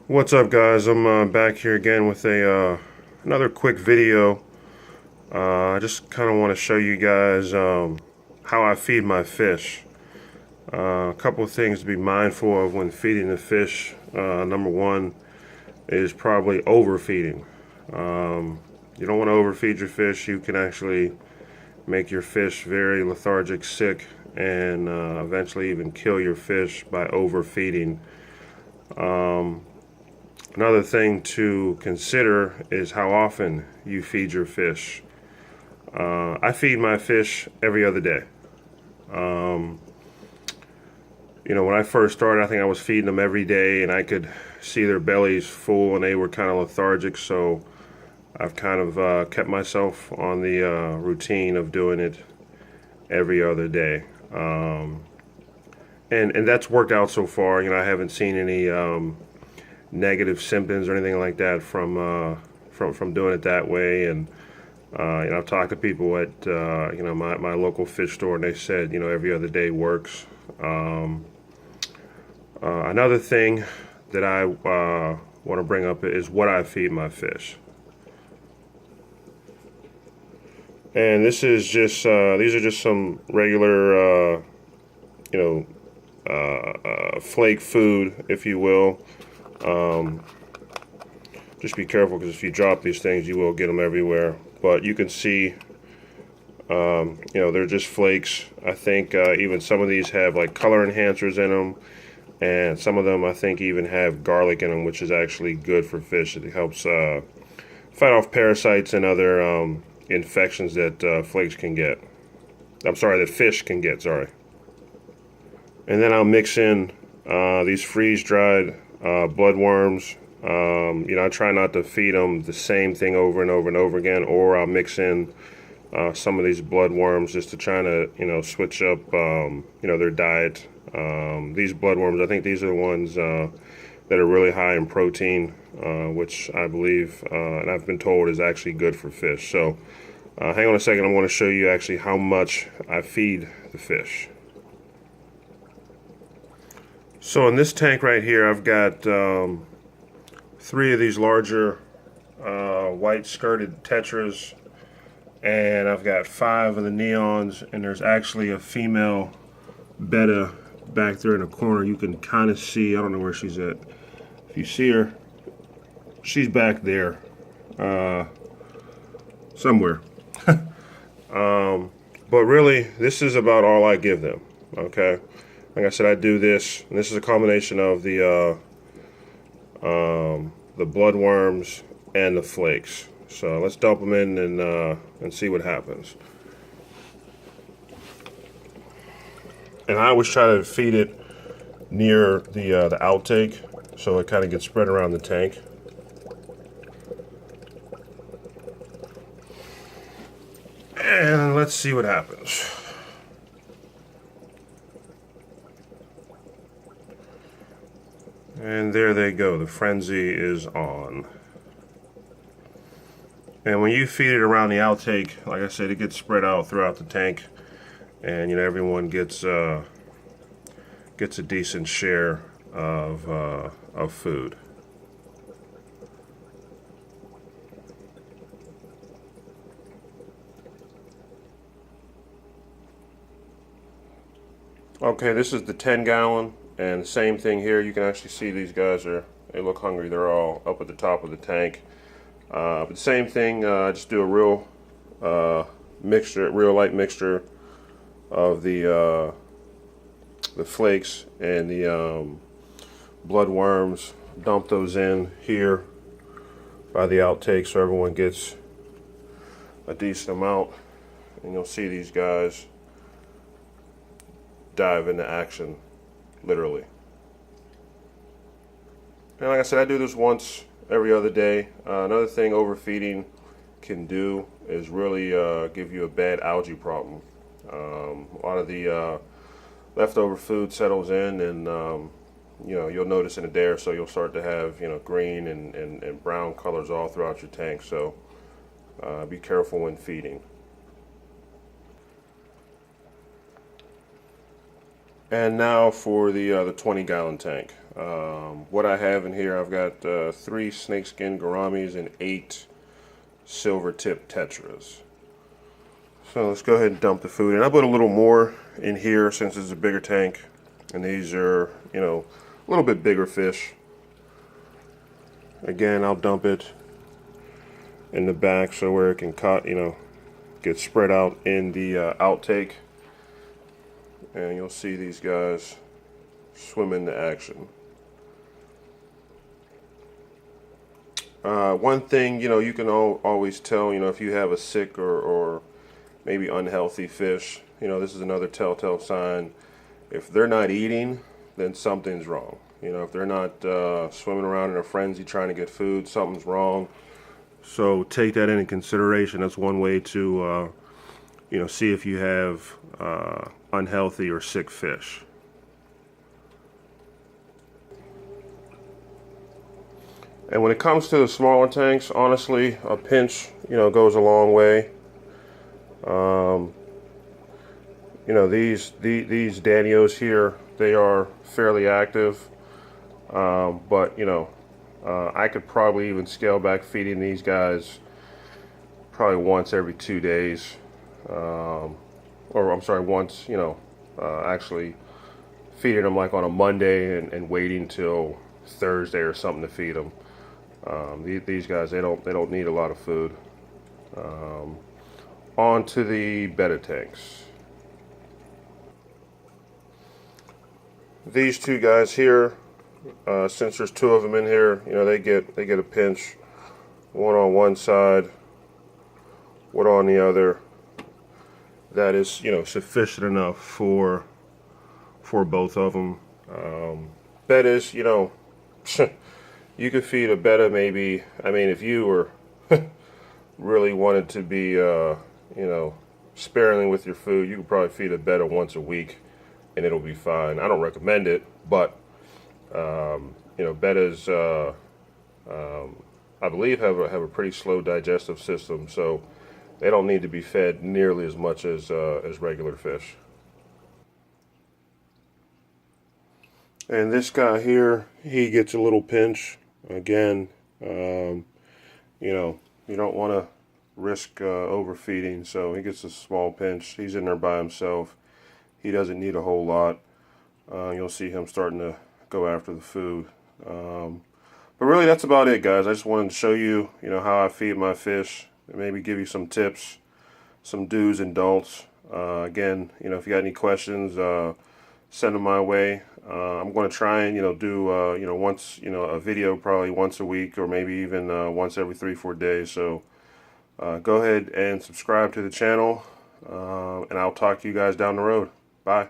What's up, guys? I'm back here again with a another quick video. I just kind of want to show you guys how I feed my fish. A couple of things to be mindful of when feeding the fish. Number one is probably overfeeding. You don't want to overfeed your fish. You can actually make your fish very lethargic, sick, and eventually even kill your fish by overfeeding. Another thing to consider is how often you feed your fish. I feed my fish every other day. When I first started, I think I was feeding them every day, and I could see their bellies full, and they were kind of lethargic. So I've kind of kept myself on the routine of doing it every other day, and that's worked out so far. I haven't seen any negative symptoms or anything like that from doing it that way. And I've talked to people at my local fish store, and they said every other day works. Another thing that I want to bring up is what I feed my fish. And this is just these are just some regular flake food, if you will. Just be careful, because if you drop these things, you will get them everywhere. But you can see, they're just flakes. I think even some of these have like color enhancers in them, and some of them I think even have garlic in them, which is actually good for fish. It helps fight off parasites and other infections that flakes can get. I'm sorry, that fish can get. Sorry. And then I'll mix in these freeze-dried bloodworms. I try not to feed them the same thing over and over and over again, or I'll mix in some of these bloodworms just to try to, switch up, their diet. These bloodworms, I think these are the ones that are really high in protein, which I believe, and I've been told, is actually good for fish. So hang on a second, I want to show you actually how much I feed the fish. So in this tank right here, I've got 3 of these larger white skirted tetras, and I've got 5 of the neons, and there's actually a female betta back there in the corner. You can kind of see, I don't know where she's at. If you see her, she's back there somewhere. But really, this is about all I give them, okay? Like I said, I do this, and this is a combination of the bloodworms and the flakes. So let's dump them in and see what happens. And I always try to feed it near the outtake, so it kind of gets spread around the tank. And let's see what happens. And there they go. The frenzy is on. And when you feed it around the outtake, like I said, it gets spread out throughout the tank, and everyone gets a decent share of food. Okay, this is the 10-gallon, and the same thing here. You can actually see these guys they look hungry. They're all up at the top of the tank. But same thing. I just do a real light mixture of the flakes and the bloodworms. Dump those in here by the outtake, so everyone gets a decent amount. And you'll see these guys dive into action, literally. And like I said, I do this once every other day. Another thing overfeeding can do is really give you a bad algae problem. A lot of the leftover food settles in, and you'll notice in a day or so you'll start to have green and brown colors all throughout your tank. So be careful when feeding. And now for the 20-gallon tank. What I have in here, I've got 3 snakeskin gouramis and 8 silver tip tetras. So let's go ahead and dump the food. And I put a little more in here since it's a bigger tank. And these are, you know, a little bit bigger fish. Again, I'll dump it in the back so where it can cut, you know, get spread out in the outtake. And you'll see these guys swim into action. One thing, you know, you can always tell, you know, if you have a sick or maybe unhealthy fish, you know, this is another telltale sign. If they're not eating, then something's wrong. You know, if they're not swimming around in a frenzy trying to get food, something's wrong. So take that into consideration. That's one way to, you know, see if you have unhealthy or sick fish. And when it comes to the smaller tanks, honestly, a pinch, you know, goes a long way. You know, these Danios here, they are fairly active, but you know, I could probably even scale back feeding these guys probably once every 2 days, or I'm sorry, once, you know, actually feeding them like on a Monday and waiting till Thursday or something to feed them. These guys, they don't need a lot of food. On to the betta tanks. These two guys here, since there's 2 of them in here, you know, they get a pinch, one on one side, one on the other. That is, you know, sufficient enough for both of them. Bettas, you know, you could feed a betta maybe. I mean, if you were really wanted to be, you know, sparingly with your food, you could probably feed a betta once a week, and it'll be fine. I don't recommend it, but you know, bettas, I believe, have a pretty slow digestive system, so they don't need to be fed nearly as much as regular fish. And this guy here, he gets a little pinch. Again, you know, you don't want to risk overfeeding, so he gets a small pinch. He's in there by himself. He doesn't need a whole lot. You'll see him starting to go after the food. But really, that's about it, guys. I just wanted to show you, you know, how I feed my fish, and maybe give you some tips, some do's and don'ts. Again, you know, if you got any questions, send them my way. I'm going to try and, you know, do, you know, once, you know, a video probably once a week, or maybe even once every 3-4 days. So go ahead and subscribe to the channel, and I'll talk to you guys down the road. Bye.